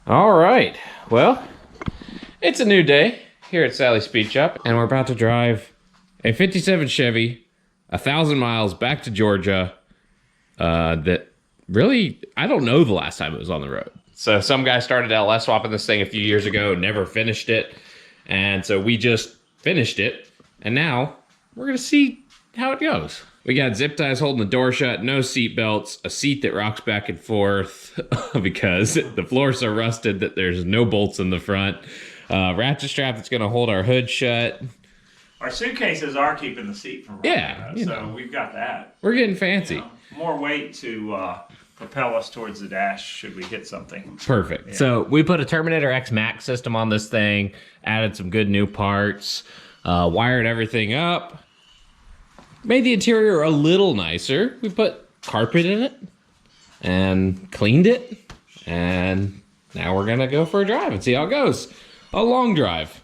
All right, well, it's a new day here at Sally's Speed Shop, and we're about to drive a 57 Chevy 1,000 miles back to Georgia. That really, I don't know the last time it was on the road. So some guy started LS swapping this thing a few years ago, never finished it. And so we just finished it, and now we're gonna see how it goes. We got zip ties holding the door shut, no seat belts, a seat that rocks back and forth because the floor's so rusted that there's no bolts in the front. Ratchet strap that's gonna hold our hood shut. Our suitcases are keeping the seat from rocking, so we've got that. We're getting fancy. You know, more weight to propel us towards the dash should we hit something. Perfect. Yeah. So we put a Terminator X Max system on this thing, added some good new parts, wired everything up, made the interior a little nicer. We put carpet in it and cleaned it, and now we're gonna go for a drive and see how it goes. A long drive.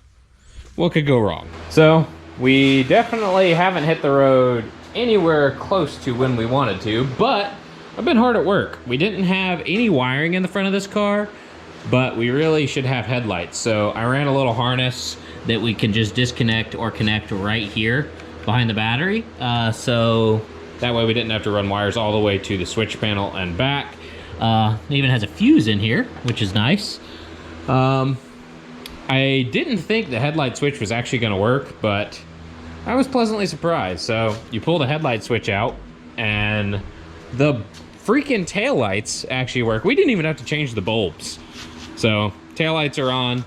What could go wrong? So we definitely haven't hit the road anywhere close to when we wanted to, but I've been hard at work. We didn't have any wiring in the front of this car, but we really should have headlights. So I ran a little harness that we can just disconnect or connect right here behind the battery. So that way we didn't have to run wires all the way to the switch panel and back. It even has a fuse in here, which is nice. I didn't think the headlight switch was actually gonna work, but I was pleasantly surprised. So you pull the headlight switch out and the freaking taillights actually work. We didn't even have to change the bulbs. So taillights are on.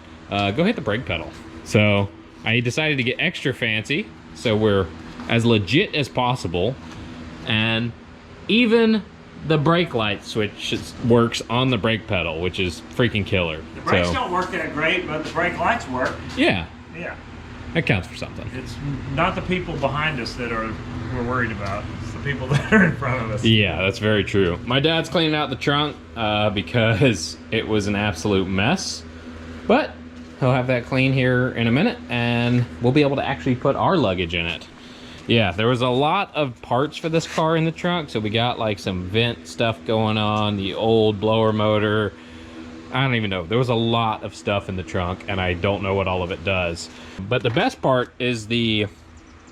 Go hit the brake pedal. So I decided to get extra fancy, so we're as legit as possible. And even the brake light switch works on the brake pedal, which is freaking killer. The brakes don't work that great, but the brake lights work. Yeah. Yeah. That counts for something. It's not the people behind us that we're worried about. It's the people that are in front of us. Yeah, that's very true. My dad's cleaning out the trunk because it was an absolute mess. But he'll have that clean here in a minute, and we'll be able to actually put our luggage in it. Yeah, there was a lot of parts for this car in the trunk, so we got like some vent stuff going on, the old blower motor. I don't even know. There was a lot of stuff in the trunk, and I don't know what all of it does. But the best part is the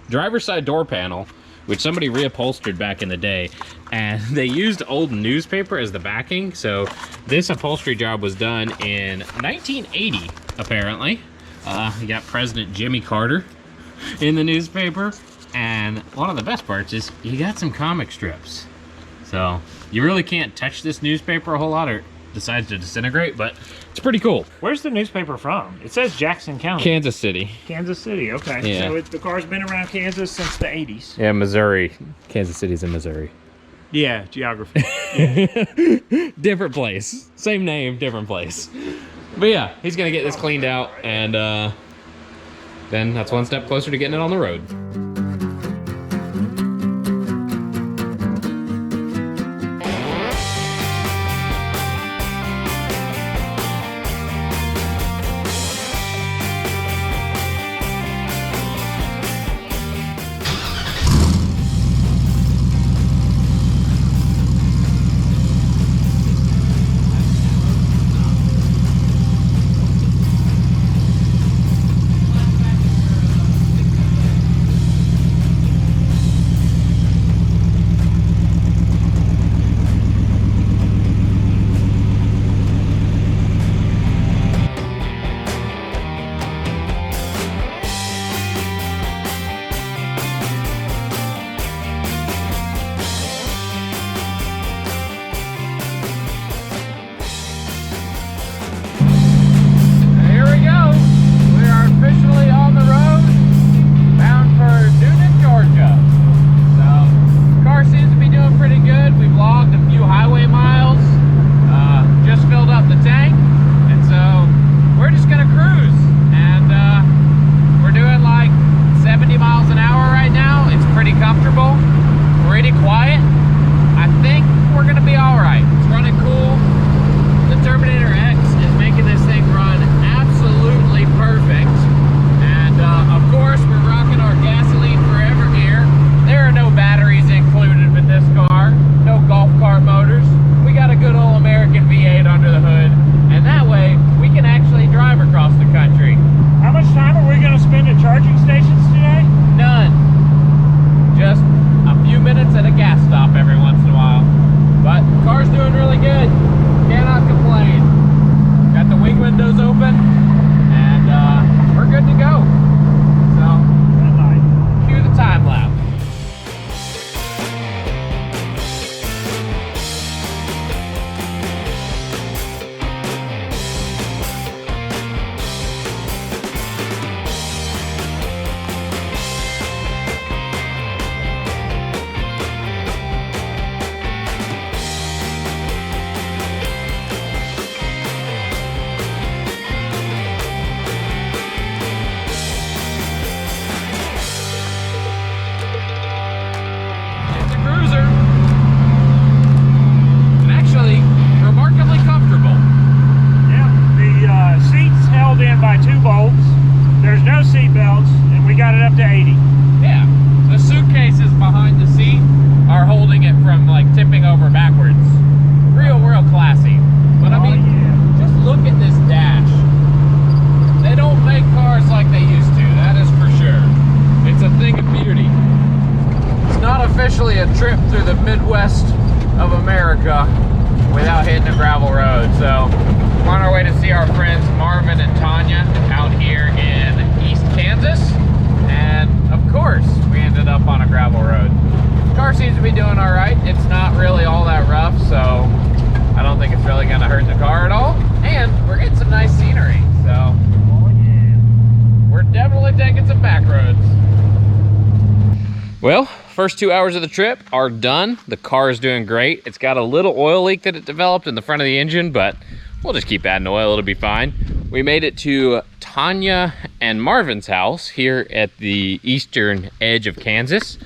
driver's side door panel, which somebody reupholstered back in the day, and they used old newspaper as the backing. So this upholstery job was done in 1980, apparently. You got President Jimmy Carter in the newspaper. And one of the best parts is you got some comic strips. So you really can't touch this newspaper a whole lot or it decides to disintegrate, but it's pretty cool. Where's the newspaper from? It says Jackson County. Kansas City. Kansas City, okay. Yeah. So the car's been around Kansas since the 80s. Yeah, Missouri. Kansas City's in Missouri. Yeah, geography. Yeah. Different place. Same name, different place. But yeah, he's gonna get this cleaned out, and then that's one step closer to getting it on the road. seat belts, and we got it up to 80. Yeah, the suitcases behind the seat are holding it from like tipping over backwards. Real classy. But I mean, just look at this dash. They don't make cars like they used to, that is for sure. It's a thing of beauty. It's not officially a trip through the Midwest of America without hitting a gravel road. So we're on our way to see our friends Marvin and Tanya out here in East Kansas. And of course, we ended up on a gravel road. Car seems to be doing all right. It's not really all that rough, so I don't think it's really gonna hurt the car at all. And we're getting some nice scenery, so we're definitely taking some back roads. Well, first 2 hours of the trip are done. The car is doing great. It's got a little oil leak that it developed in the front of the engine, but we'll just keep adding oil, it'll be fine. We made it to Tanya and Marvin's house here at the eastern edge of Kansas.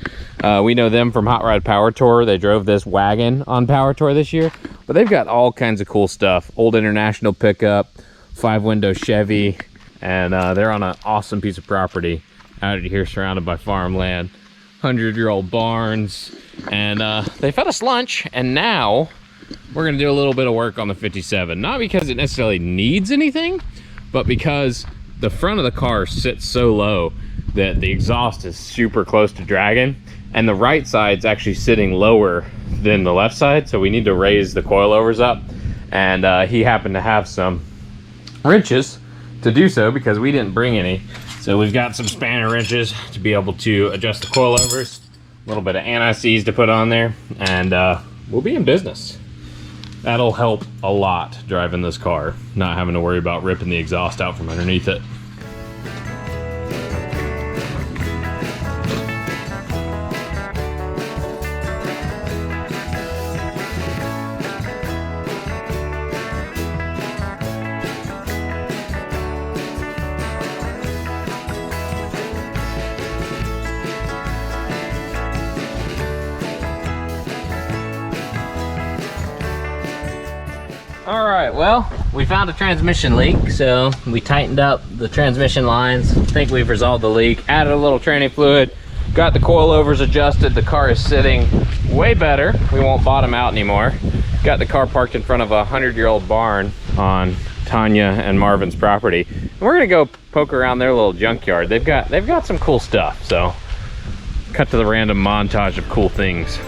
We know them from Hot Rod Power Tour. They drove this wagon on Power Tour this year, but they've got all kinds of cool stuff. Old International pickup, 5-window Chevy, and they're on an awesome piece of property out here surrounded by farmland. 100-year-old barns, and they fed us lunch, and now we're gonna do a little bit of work on the 57. Not because it necessarily needs anything, but because the front of the car sits so low that the exhaust is super close to dragging, and the right side's actually sitting lower than the left side, so we need to raise the coilovers up. And he happened to have some wrenches to do so because we didn't bring any. So we've got some spanner wrenches to be able to adjust the coilovers, a little bit of anti-seize to put on there, and we'll be in business. That'll help a lot driving this car, not having to worry about ripping the exhaust out from underneath it. All right, well, we found a transmission leak, so we tightened up the transmission lines. I think we've resolved the leak, added a little tranny fluid, got the coilovers adjusted. The car is sitting way better. We won't bottom out anymore. Got the car parked in front of a 100-year-old barn on Tanya and Marvin's property. And we're gonna go poke around their little junkyard. They've got some cool stuff, so cut to the random montage of cool things.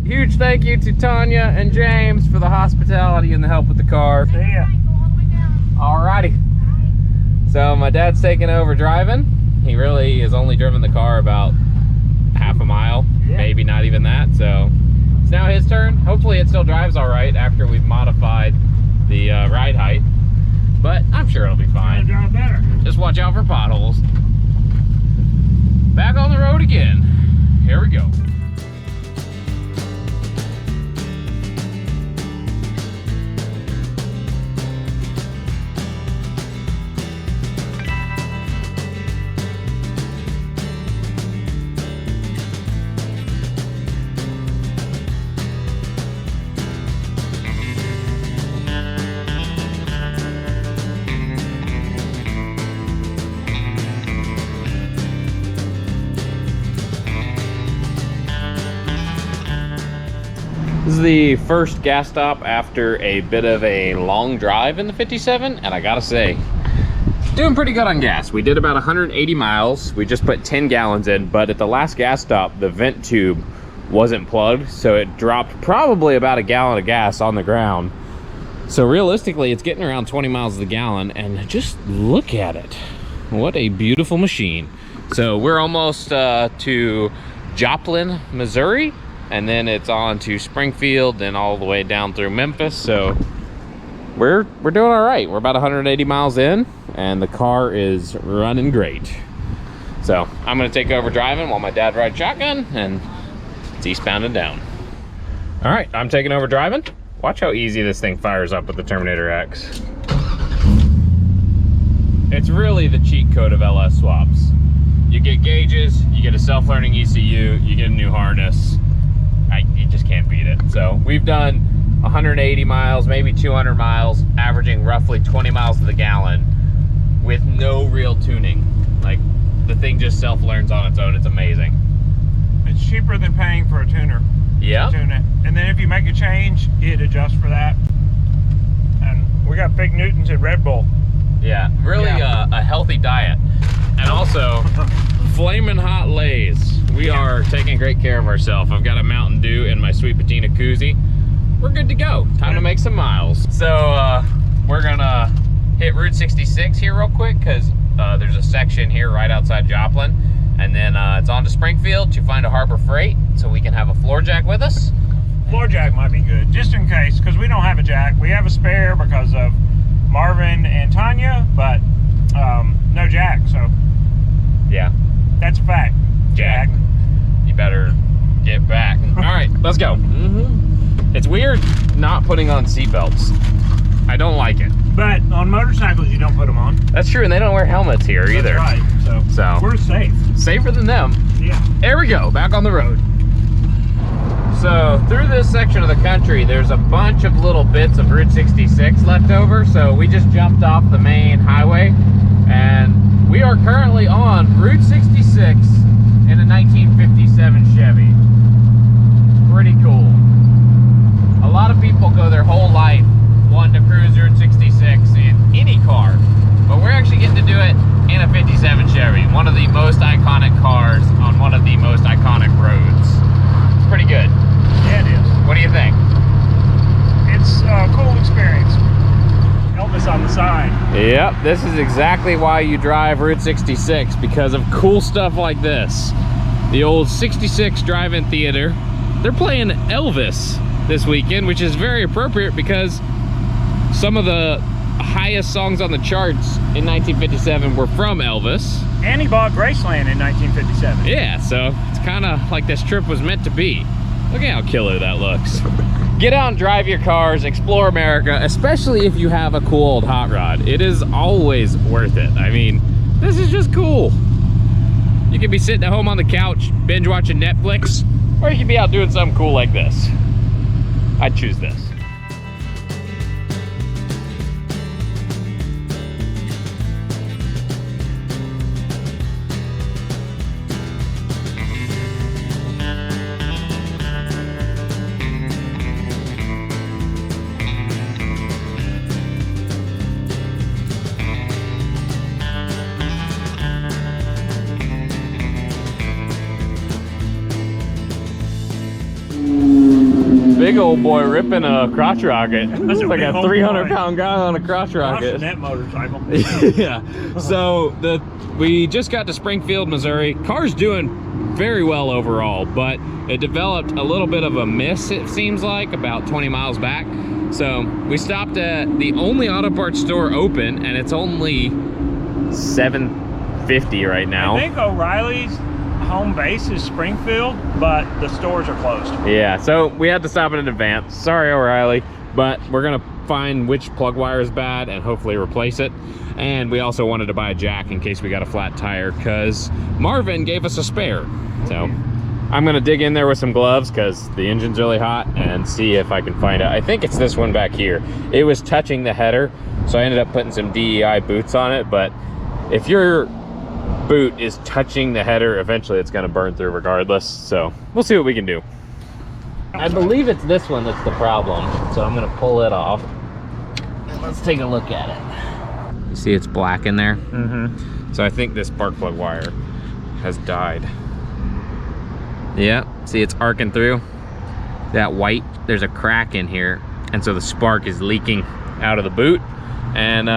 Huge thank you to Tanya and James for the hospitality and the help with the car. See ya. Alrighty. So my dad's taking over driving. He really has only driven the car about half a mile, maybe not even that. So it's now his turn. Hopefully it still drives all right after we've modified the ride height. But I'm sure it'll be fine. It'll drive better. Just watch out for potholes. Back on the road again. Here we go. This is the first gas stop after a bit of a long drive in the 57, and I gotta say, doing pretty good on gas. We did about 180 miles. We just put 10 gallons in, but at the last gas stop, the vent tube wasn't plugged, so it dropped probably about a gallon of gas on the ground. So realistically, it's getting around 20 miles a gallon, and just look at it. What a beautiful machine. So we're almost to Joplin, Missouri, and then it's on to Springfield, then all the way down through Memphis. So we're doing all right. We're about 180 miles in, and the car is running great. So I'm gonna take over driving while my dad rides shotgun, and it's eastbound and down. All right, I'm taking over driving. Watch how easy this thing fires up with the Terminator X. It's really the cheat code of LS swaps. You get gauges, you get a self-learning ECU, you get a new harness. You just can't beat it. So we've done 180 miles, maybe 200 miles, averaging roughly 20 miles to the gallon with no real tuning. Like, the thing just self-learns on its own. It's amazing. It's cheaper than paying for a tuner. Yeah. Tune it. And then if you make a change, it adjusts for that. And we got big Newtons at Red Bull. Yeah, really a healthy diet. And also, flaming hot lays. We are taking great care of ourselves. I've got a Mountain Dew in my Sweet Patina koozie. We're good to go. Time to make some miles. So we're gonna hit Route 66 here real quick, because there's a section here right outside Joplin. And then it's on to Springfield to find a Harbor Freight so we can have a floor jack with us. Floor jack might be good, just in case, because we don't have a jack. We have a spare because of Marvin and Tanya, but no jack, so yeah, that's a fact. Jack, you better get back. All right, let's go. It's weird not putting on seatbelts. I don't like it. But on motorcycles, you don't put them on. That's true, and they don't wear helmets here either. That's right, so we're safe. Safer than them. Yeah. There we go, back on the road. So through this section of the country, there's a bunch of little bits of Route 66 left over. So we just jumped off the main highway, and we are currently on Route 66 in a 1957 Chevy. Pretty cool. A lot of people go their whole life wanting to cruise Route 66 in any car, but we're actually getting to do it in a 57 Chevy, one of the most iconic cars on one of the most iconic roads. It's pretty good. Yeah, it is. What do you think? It's a cool experience. Elvis on the side. Yep, this is exactly why you drive Route 66, because of cool stuff like this. The old 66 drive-in theater. They're playing Elvis this weekend, which is very appropriate because some of the highest songs on the charts in 1957 were from Elvis. And he bought Graceland in 1957. Yeah, so it's kind of like this trip was meant to be. Look at how killer that looks. Get out and drive your cars, explore America, especially if you have a cool old hot rod. It is always worth it. I mean, this is just cool. You could be sitting at home on the couch, binge watching Netflix, or you could be out doing something cool like this. I'd choose this. Big old boy ripping a crotch rocket. It's like a 300-pound guy on a crotch rocket. That motorcycle. Yeah. So we just got to Springfield, Missouri. Car's doing very well overall, but it developed a little bit of a miss, it seems like, about 20 miles back. So we stopped at the only auto parts store open, and it's only $7.50 right now. I think O'Reilly's home base is Springfield, but the stores are closed. Yeah, so we had to stop in advance. Sorry, O'Reilly, but we're gonna find which plug wire is bad and hopefully replace it. And we also wanted to buy a jack in case we got a flat tire, because Marvin gave us a spare. So I'm gonna dig in there with some gloves because the engine's really hot, and see if I can find it. I think it's this one back here. It was touching the header, so I ended up putting some DEI boots on it. But if your boot is touching the header, eventually it's going to burn through regardless. So we'll see what we can do. I believe it's this one that's the problem, so I'm going to pull it off and let's take a look at it. You see it's black in there? Mm-hmm. So I think this spark plug wire has died. Yeah, see it's arcing through that white. There's a crack in here, and so the spark is leaking out of the boot and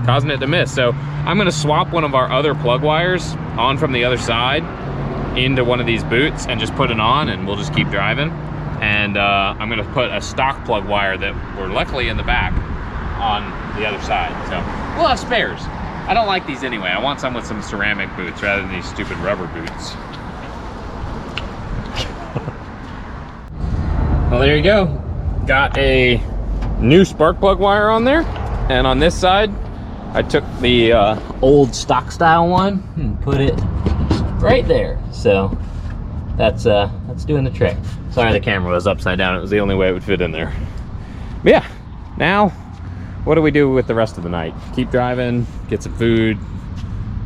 causing it to miss. So I'm gonna swap one of our other plug wires on from the other side into one of these boots and just put it on, and we'll just keep driving. And I'm gonna put a stock plug wire that were luckily in the back on the other side. So we'll have spares. I don't like these anyway. I want some with some ceramic boots rather than these stupid rubber boots. Well, there you go. Got a new spark plug wire on there. And on this side, I took the old stock style one and put it right there. So that's doing the trick. Sorry the camera was upside down. It was the only way it would fit in there. But yeah, now what do we do with the rest of the night? Keep driving, get some food.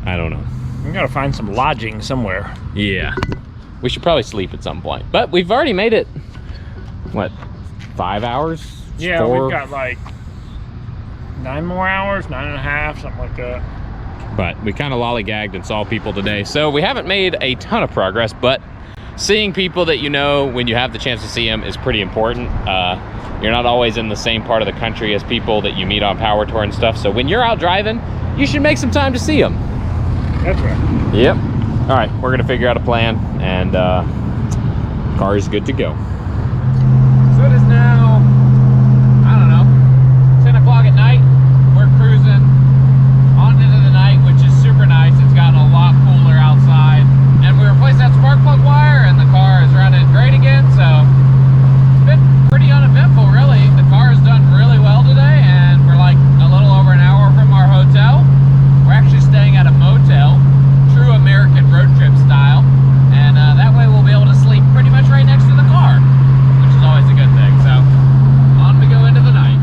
I don't know. We gotta find some lodging somewhere. Yeah, we should probably sleep at some point. But we've already made it, what, 5 hours? Yeah, 4? we've got like 9 more hours, 9.5, something like that. But we kind of lollygagged and saw people today. So we haven't made a ton of progress, but seeing people that you know when you have the chance to see them is pretty important. You're not always in the same part of the country as people that you meet on power tour and stuff. So when you're out driving, you should make some time to see them. That's right. Yep. All right, we're gonna figure out a plan, and car is good to go. So it is now, I don't know, 10 o'clock at night. We're cruising on into the night, which is super nice. It's gotten a lot cooler outside, and we replaced that spark plug wire, and the car is running great again. So it's been pretty uneventful, really. The car has done really well today, and we're like a little over an hour from our hotel. We're actually staying at a motel, true American road trip style, and that way we'll be able to sleep pretty much right next to the car, which is always a good thing. So on we go into the night.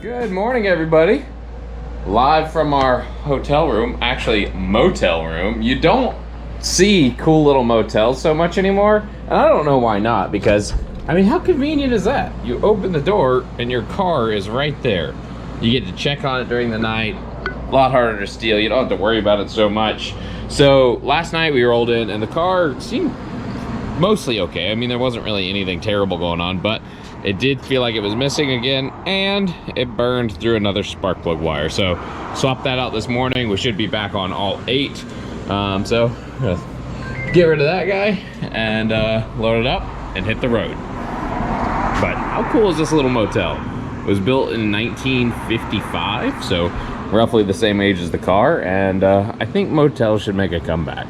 Good morning, everybody. Live from our hotel room, actually motel room. You don't see cool little motels so much anymore, and I don't know why not, because, I mean, how convenient is that? You open the door and your car is right there. You get to check on it during the night. A lot harder to steal. You don't have to worry about it so much. So last night we rolled in and the car seemed mostly okay. I mean, there wasn't really anything terrible going on, but it did feel like it was missing again, and it burned through another spark plug wire. So swapped that out this morning. We should be back on all 8. So get rid of that guy and load it up and hit the road. But how cool is this little motel? It was built in 1955, so roughly the same age as the car, and I think motels should make a comeback.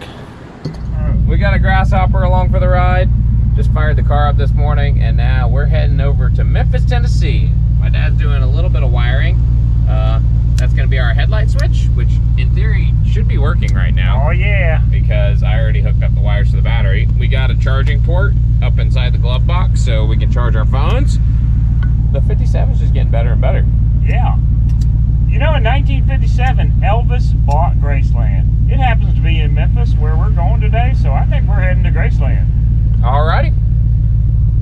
We got a grasshopper along for the ride. Just fired the car up this morning, and now we're heading over to Memphis, Tennessee. My dad's doing a little bit of wiring. That's gonna be our headlight switch, which in theory should be working right now. Oh yeah. Because I already hooked up the wires to the battery. We got a charging port up inside the glove box so we can charge our phones. The 57 is just getting better and better. Yeah. You know, in 1957, Elvis bought Graceland. It happens to be in Memphis where we're going today, so I think we're heading to Graceland. Alrighty.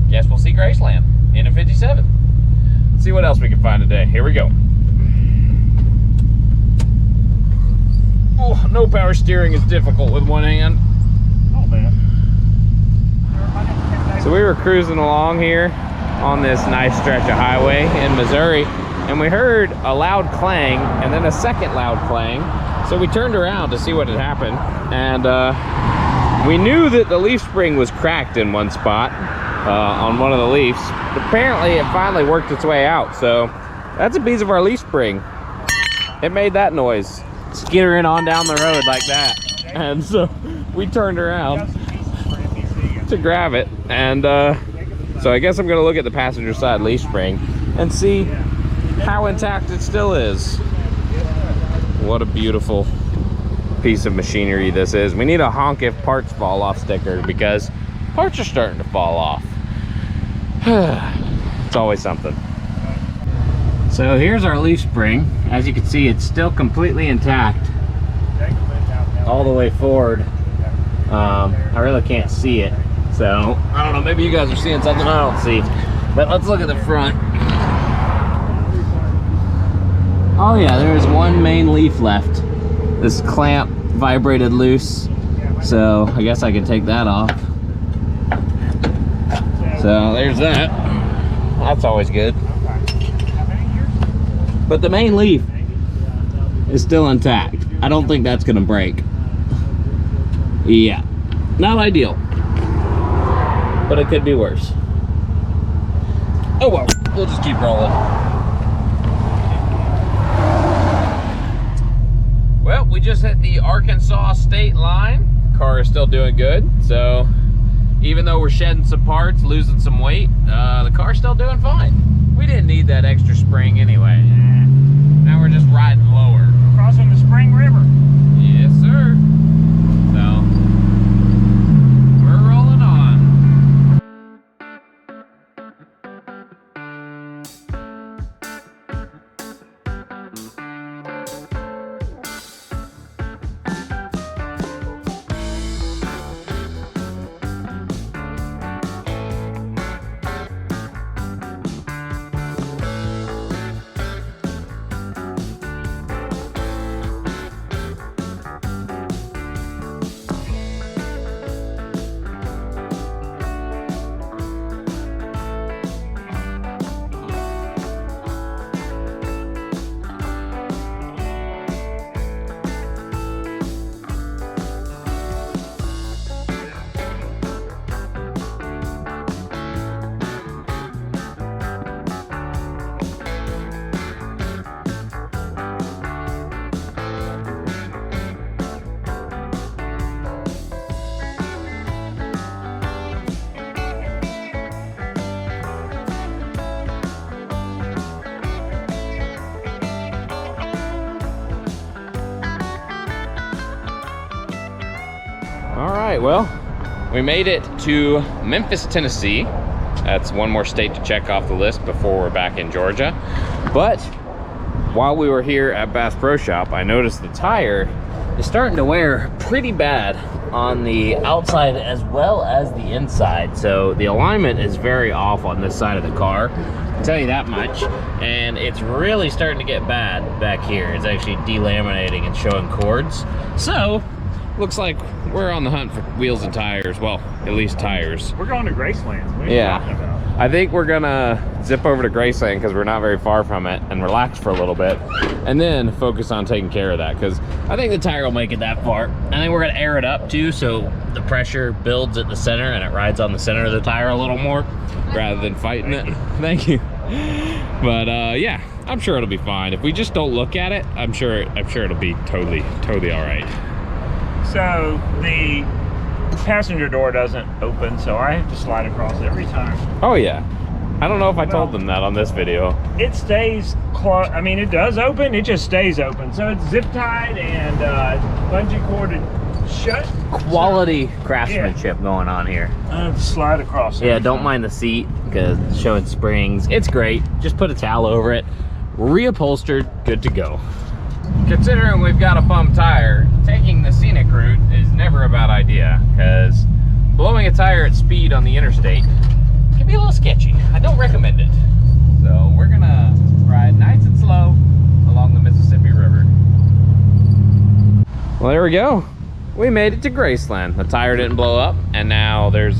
Guess we'll see Graceland in a 57. Let's see what else we can find today. Here we go. Oh, no power steering is difficult with one hand. Oh man. So we were cruising along here on this nice stretch of highway in Missouri, and we heard a loud clang and then a second loud clang. So we turned around to see what had happened, and we knew that the leaf spring was cracked in one spot on one of the leaves. But apparently it finally worked its way out. So that's a piece of our leaf spring. It made that noise, skittering on down the road like that. And so we turned around to grab it. And so I guess I'm gonna look at the passenger side leaf spring and see how intact it still is. What a beautiful piece of machinery this is. We need a honk if parts fall off sticker, because parts are starting to fall off. It's always something. So here's our leaf spring. As you can see, it's still completely intact all the way forward. I really can't see it, so I don't know, maybe you guys are seeing something I don't see. But let's look at the front. Oh yeah, there's one main leaf left. This clamp vibrated loose, so I guess I can take that off. So there's that. That's always good. How many years? But the main leaf is still intact. I don't think that's gonna break. Yeah, not ideal, but it could be worse. Oh well, we'll just keep rolling. Well, we just hit the Arkansas state line. Car is still doing good, so even though we're shedding some parts, losing some weight, the car's still doing fine. We didn't need that extra spring anyway. Now we're just riding lower. Crossing the Spring River. Yes, sir. So, we're rolling on. All right, well, we made it to Memphis, Tennessee. That's one more state to check off the list before we're back in Georgia. But while we were here at Bass Pro Shop, I noticed the tire is starting to wear pretty bad on the outside as well as the inside. So the alignment is very off on this side of the car, I'll tell you that much. And it's really starting to get bad back here. It's actually delaminating and showing cords. So looks like we're on the hunt for wheels and tires. Well, at least tires. We're going to Graceland. What are you talking about? I think we're gonna zip over to Graceland because we're not very far from it and relax for a little bit, and then focus on taking care of that, because I think the tire will make it that far. I think we're gonna air it up too, so the pressure builds at the center and it rides on the center of the tire a little more rather than fighting it. Thank you. But yeah, I'm sure it'll be fine. If we just don't look at it, I'm sure it'll be totally all right. So the passenger door doesn't open, so I have to slide across every time. Oh yeah. I don't know if I told them that on this video. It stays closed. I mean, it does open, it just stays open. So it's zip tied and bungee corded shut. Quality craftsmanship going on here. I have to slide across. Yeah, don't mind the seat because it's showing springs. It's great. Just put a towel over it. Reupholstered, good to go. Considering we've got a bum tire, taking the scenic route is never a bad idea, because blowing a tire at speed on the interstate can be a little sketchy. I don't recommend it. So we're gonna ride nice and slow along the Mississippi River. Well, there we go. We made it to Graceland. The tire didn't blow up, and now there's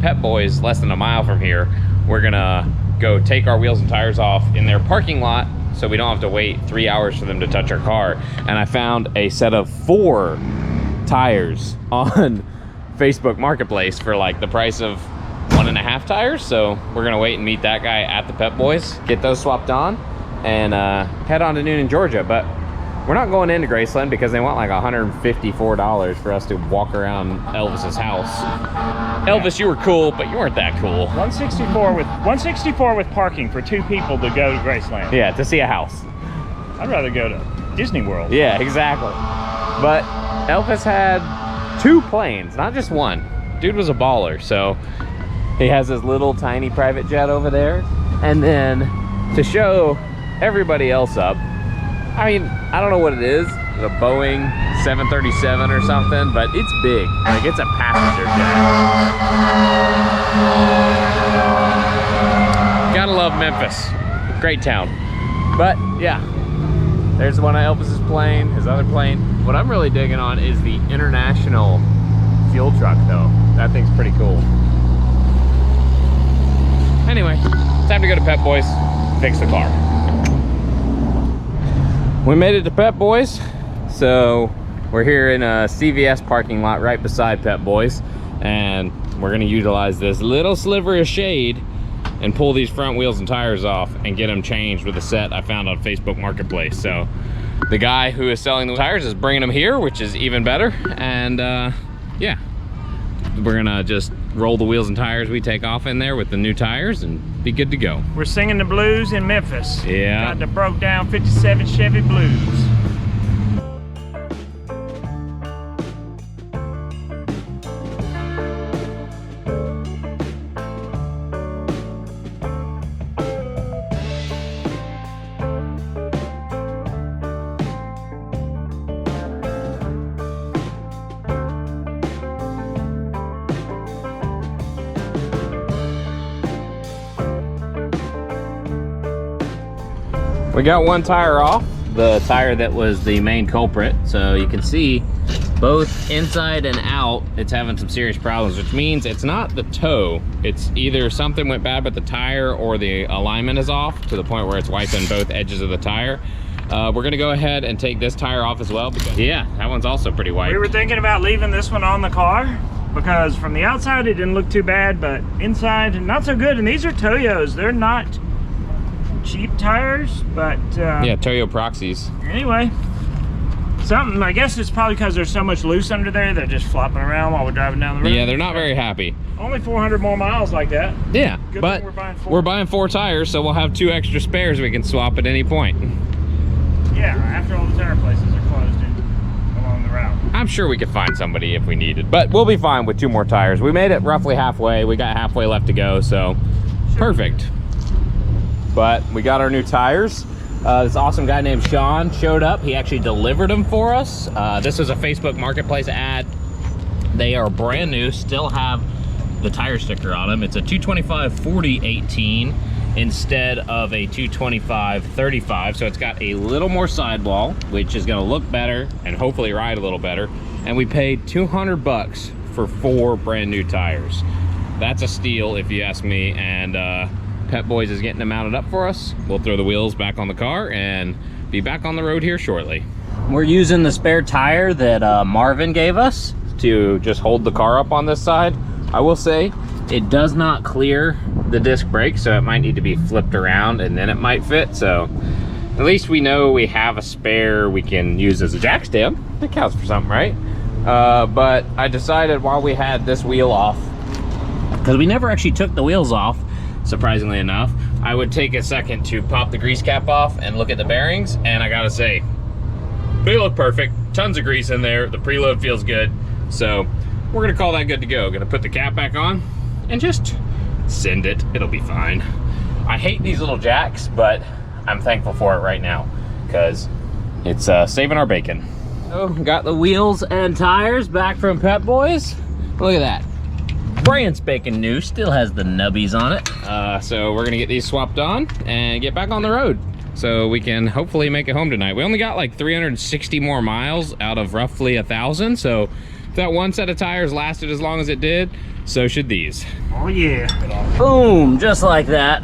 Pep Boys less than a mile from here. We're gonna go take our wheels and tires off in their parking lot, so we don't have to wait 3 hours for them to touch our car. And I found a set of 4 tires on Facebook Marketplace for like the price of 1.5 tires. So we're gonna wait and meet that guy at the Pep Boys, get those swapped on, and head on to Noonan, Georgia. But we're not going into Graceland because they want like $154 for us to walk around Elvis's house. Elvis, you were cool, but you weren't that cool. 164 with parking for 2 people to go to Graceland. Yeah, to see a house. I'd rather go to Disney World. Yeah, exactly. But Elvis had 2 planes, not just one. Dude was a baller. So he has his little tiny private jet over there. And then to show everybody else up, I mean, I don't know what it is. It's a Boeing 737 or something, but it's big. Like, it's a passenger jet. Gotta love Memphis. Great town. But yeah, there's one of Elvis's plane, his other plane. What I'm really digging on is the international fuel truck though. That thing's pretty cool. anyway, time to go to Pep Boys, fix the car. We made it to Pep Boys, so we're here in a CVS parking lot right beside Pep Boys, and we're gonna utilize this little sliver of shade and pull these front wheels and tires off and get them changed with a set I found on Facebook Marketplace. So the guy who is selling the tires is bringing them here, which is even better. And yeah, we're gonna just roll the wheels and tires we take off in there with the new tires and be good to go. We're singing the blues in Memphis. Yeah. Got the broke down 57 Chevy blues. We got one tire off, the tire that was the main culprit. So you can see both inside and out, it's having some serious problems, which means it's not the toe. It's either something went bad with the tire or the alignment is off to the point where it's wiping both edges of the tire. We're gonna go ahead and take this tire off as well because, yeah, that one's also pretty wiped. We were thinking about leaving this one on the car because from the outside it didn't look too bad, but inside not so good. And these are Toyos. They're not cheap tires, but yeah, Toyo Proxies. Anyway, something, I guess it's probably because there's so much loose under there, they're just flopping around while we're driving down the road. Yeah, they're not very happy. Only 400 more miles like that. Yeah, Good but thing we're buying 4 tires, so we'll have 2 extra spares we can swap at any point. Yeah, after all the tire places are closed along the route. I'm sure we could find somebody if we needed, but we'll be fine with 2 more tires. We made it roughly halfway. We got halfway left to go, so perfect. But we got our new tires. This awesome guy named Sean showed up. He actually delivered them for us. This was a Facebook Marketplace ad. They are brand new, still have the tire sticker on them. It's a 225/40/18 instead of a 225/35. So it's got a little more sidewall, which is gonna look better and hopefully ride a little better. And we paid 200 bucks for 4 brand new tires. That's a steal if you ask me. And Pep Boys is getting them mounted up for us. We'll throw the wheels back on the car and be back on the road here shortly. We're using the spare tire that Marvin gave us to just hold the car up on this side. I will say it does not clear the disc brake, so it might need to be flipped around and then it might fit. So at least we know we have a spare we can use as a jack stand. That counts for something, right? But I decided while we had this wheel off, because we never actually took the wheels off, surprisingly enough, I would take a second to pop the grease cap off and look at the bearings, and I gotta say, they look perfect. Tons of grease in there. The preload feels good. So we're gonna call that good to go. Gonna put the cap back on and just send it. It'll be fine. I hate these little jacks, but I'm thankful for it right now because it's saving our bacon. So got the wheels and tires back from Pep Boys. Look at that. Brand spanking new, still has the nubbies on it. So we're gonna get these swapped on and get back on the road so we can hopefully make it home tonight. We only got like 360 more miles out of roughly 1,000. So if that one set of tires lasted as long as it did, so should these. Oh yeah. Boom, just like that.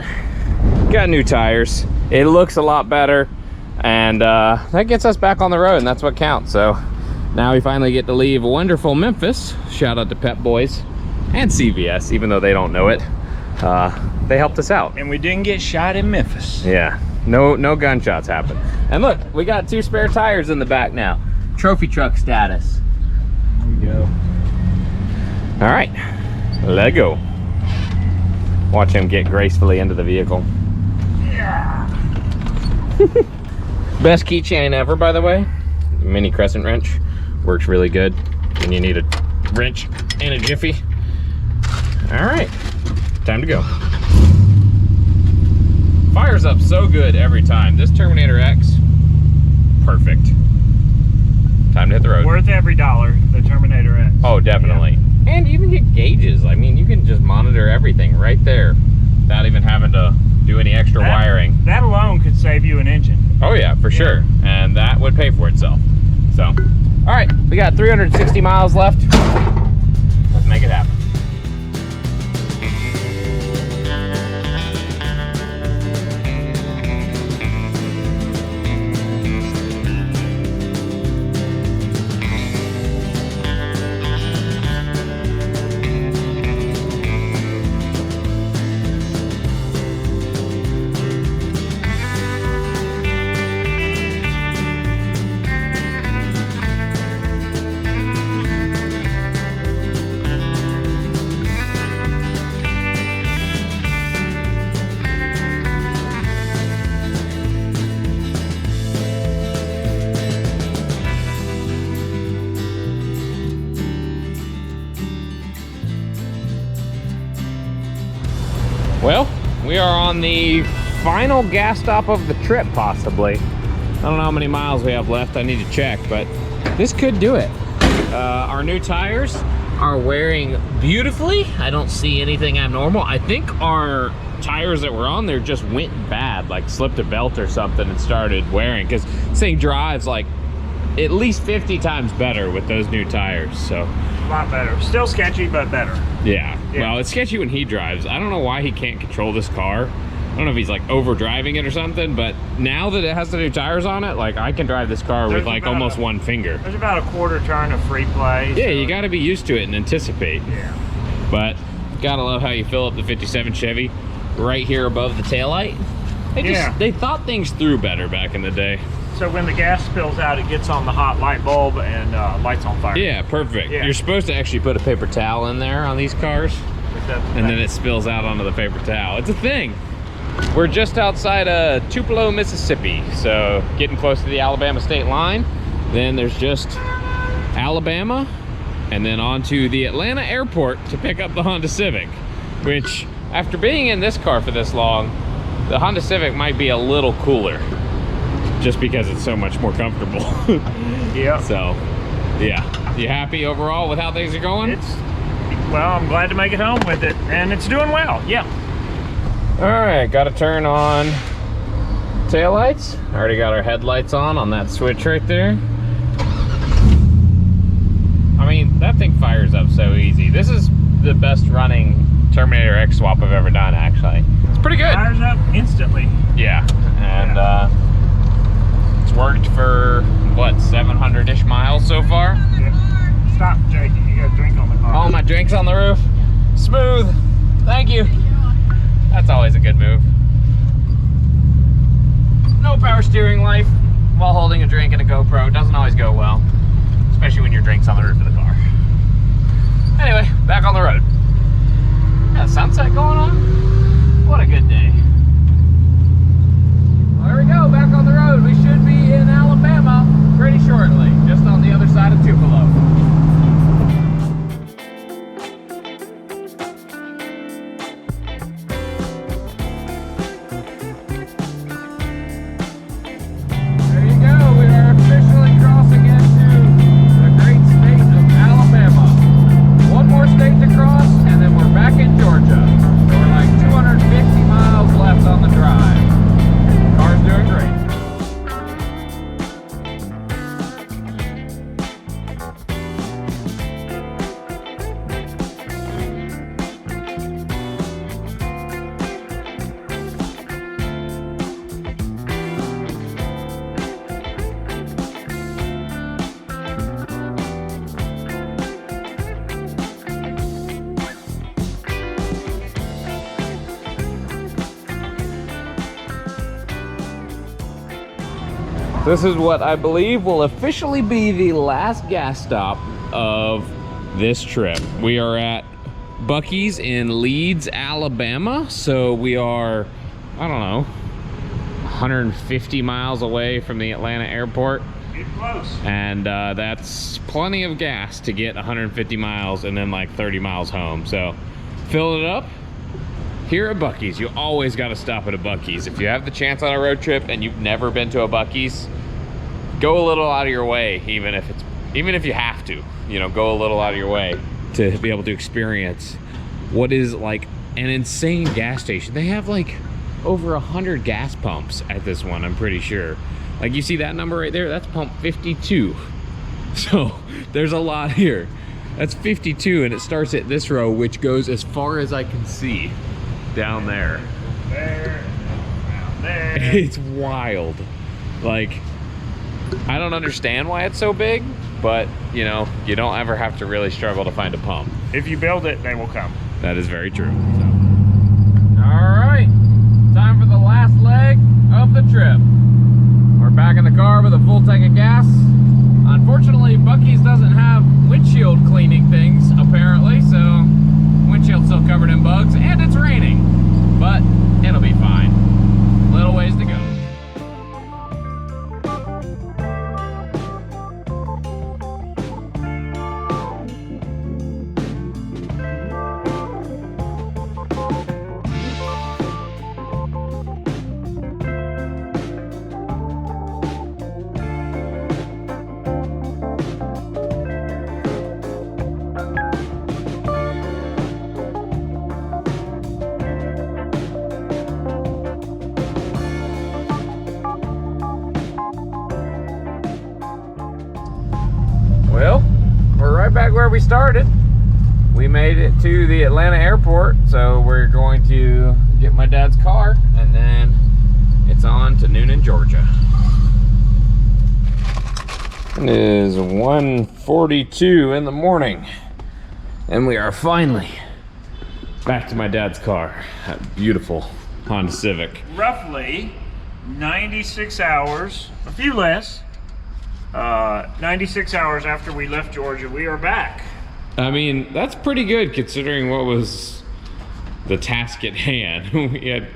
Got new tires. It looks a lot better. And that gets us back on the road, and that's what counts. So now we finally get to leave wonderful Memphis. Shout out to Pep Boys and CVS, even though they don't know it. They helped us out. And we didn't get shot in Memphis. Yeah, no gunshots happened. And look, we got 2 spare tires in the back now. Trophy truck status. There we go. All right, let go. Watch him get gracefully into the vehicle. Yeah. Best keychain ever, by the way. Mini crescent wrench. Works really good when you need a wrench and a jiffy. All right, time to go. Fires up so good every time. This Terminator X, perfect. Time to hit the road. Worth every dollar, the Terminator X. Oh, definitely. Yeah. And you even get gauges. I mean, you can just monitor everything right there without even having to do any extra wiring. That alone could save you an engine. Oh yeah, for sure. And that would pay for itself. So, all right, we got 360 miles left. Let's make it happen. we are on the final gas stop of the trip, possibly. I don't know how many miles we have left. I need to check, but this could do it. Our new tires are wearing beautifully. I don't see anything abnormal. I think our tires that were on there just went bad, like slipped a belt or something and started wearing, because this thing drives like at least 50 times better with those new tires. So a lot better. Still sketchy, but better. Yeah. Well, it's sketchy when he drives. I don't know why he can't control this car. I don't know if he's like over driving it or something, but now that it has the new tires on it, like I can drive this car with like almost one finger. There's about a quarter turn of free play. Yeah, so you got to be used to it and anticipate. Yeah. But gotta love how you fill up the 57 Chevy right here above the taillight. They thought things through better back in the day. So when the gas spills out, it gets on the hot light bulb and lights on fire. Yeah, perfect. Yeah. You're supposed to actually put a paper towel in there on these cars, and then it spills out onto the paper towel. It's a thing. We're just outside of Tupelo, Mississippi, so getting close to the Alabama state line. Then there's just Alabama, and then on to the Atlanta airport to pick up the Honda Civic, which, after being in this car for this long, the Honda Civic might be a little cooler, just because it's so much more comfortable. Yeah. So, yeah. You happy overall with how things are going? Well, I'm glad to make it home with it, and it's doing well, yeah. All right, got to turn on taillights. Already got our headlights on that switch right there. I mean, that thing fires up so easy. This is the best running Terminator X swap I've ever done, actually. It's pretty good. Fires up instantly. Yeah, and it's worked for, what, 700-ish miles so far? Yeah. Stop, Jake. You got a drink on the car. Oh, my drink's on the roof. Smooth. Thank you. That's always a good move. No power steering life while holding a drink and a GoPro doesn't always go well, especially when your drink's on the roof of the car. Anyway, back on the road. Got sunset going on. What a good day. Well, there we go, back on the road. We should be in Alabama pretty shortly, just on the other side of Tupelo. This is what I believe will officially be the last gas stop of this trip. We are at Buc-ee's in Leeds, Alabama. So we are, I don't know, 150 miles away from the Atlanta airport. Get close. And that's plenty of gas to get 150 miles and then like 30 miles home. So fill it up. Here at Buc-ee's, you always got to stop at a Buc-ee's. If you have the chance on a road trip and you've never been to a Buc-ee's, go a little out of your way, even if you have to, you know, go a little out of your way to be able to experience what is like an insane gas station. They have like over 100 gas pumps at this one, I'm pretty sure. Like, you see that number right there? That's pump 52. So there's a lot here. That's 52, and it starts at this row, which goes as far as I can see. Down there. There. Down there. It's wild. Like, I don't understand why it's so big, but, you know, you don't ever have to really struggle to find a pump. If you build it, they will come. That is very true. So. All right. Time for the last leg of the trip. We're back in the car with a full tank of gas. Unfortunately, Buc-ee's doesn't have windshield cleaning things, apparently, so windshield's still covered in bugs, and it's raining, but it'll be fine. Little ways to go. we started. We made it to the Atlanta airport, so we're going to get my dad's car, and then it's on to Noonan, Georgia. It is 1:42 in the morning, and we are finally back to my dad's car. That beautiful Honda Civic. Roughly 96 hours, a few less, 96 hours after we left Georgia, we are back. I mean, that's pretty good considering what was the task at hand. We had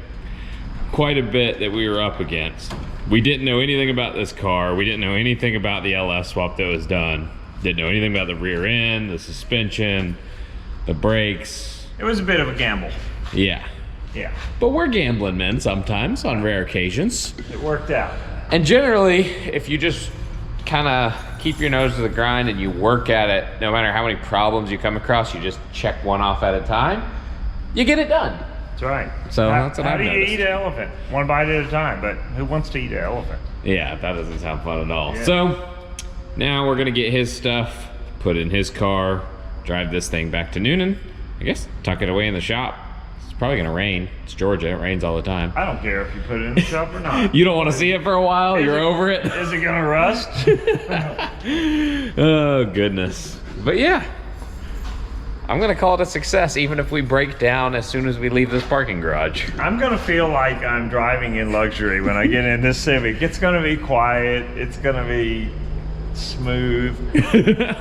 quite a bit that we were up against. We didn't know anything about this car. We didn't know anything about the LS swap that was done. Didn't know anything about the rear end, the suspension, the brakes. It was a bit of a gamble. Yeah. Yeah. But we're gambling men sometimes, on rare occasions. It worked out. And generally, if you just kind of keep your nose to the grind and you work at it, no matter how many problems you come across, you just check one off at a time, you get it done. That's right. So that's what I've noticed. How do you eat an elephant? One bite at a time, but who wants to eat an elephant? Yeah, that doesn't sound fun at all. Yeah. So now we're gonna get his stuff, put in his car, drive this thing back to Noonan, I guess tuck it away in the shop. It's probably gonna rain. It's Georgia, it rains all the time. I don't care if you put it in the shop or not. You don't want to see it for a while? You're over it? Is it gonna rust? Oh, goodness. But yeah, I'm gonna call it a success even if we break down as soon as we leave this parking garage. I'm gonna feel like I'm driving in luxury when I get in this Civic. It's gonna be quiet. It's gonna be smooth.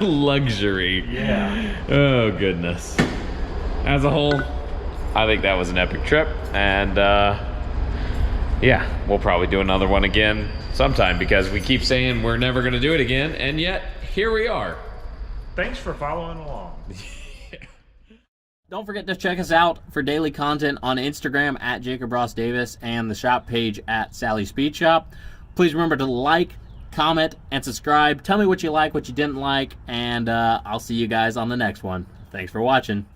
Luxury. Yeah. Oh, goodness. As a whole, I think that was an epic trip, and yeah, we'll probably do another one again sometime because we keep saying we're never gonna do it again, and yet here we are. Thanks for following along. Don't forget to check us out for daily content on Instagram at Jacob Ross Davis and the shop page at Sally Speed Shop. Please remember to like, comment, and subscribe. Tell me what you like, what you didn't like, and I'll see you guys on the next one. Thanks for watching.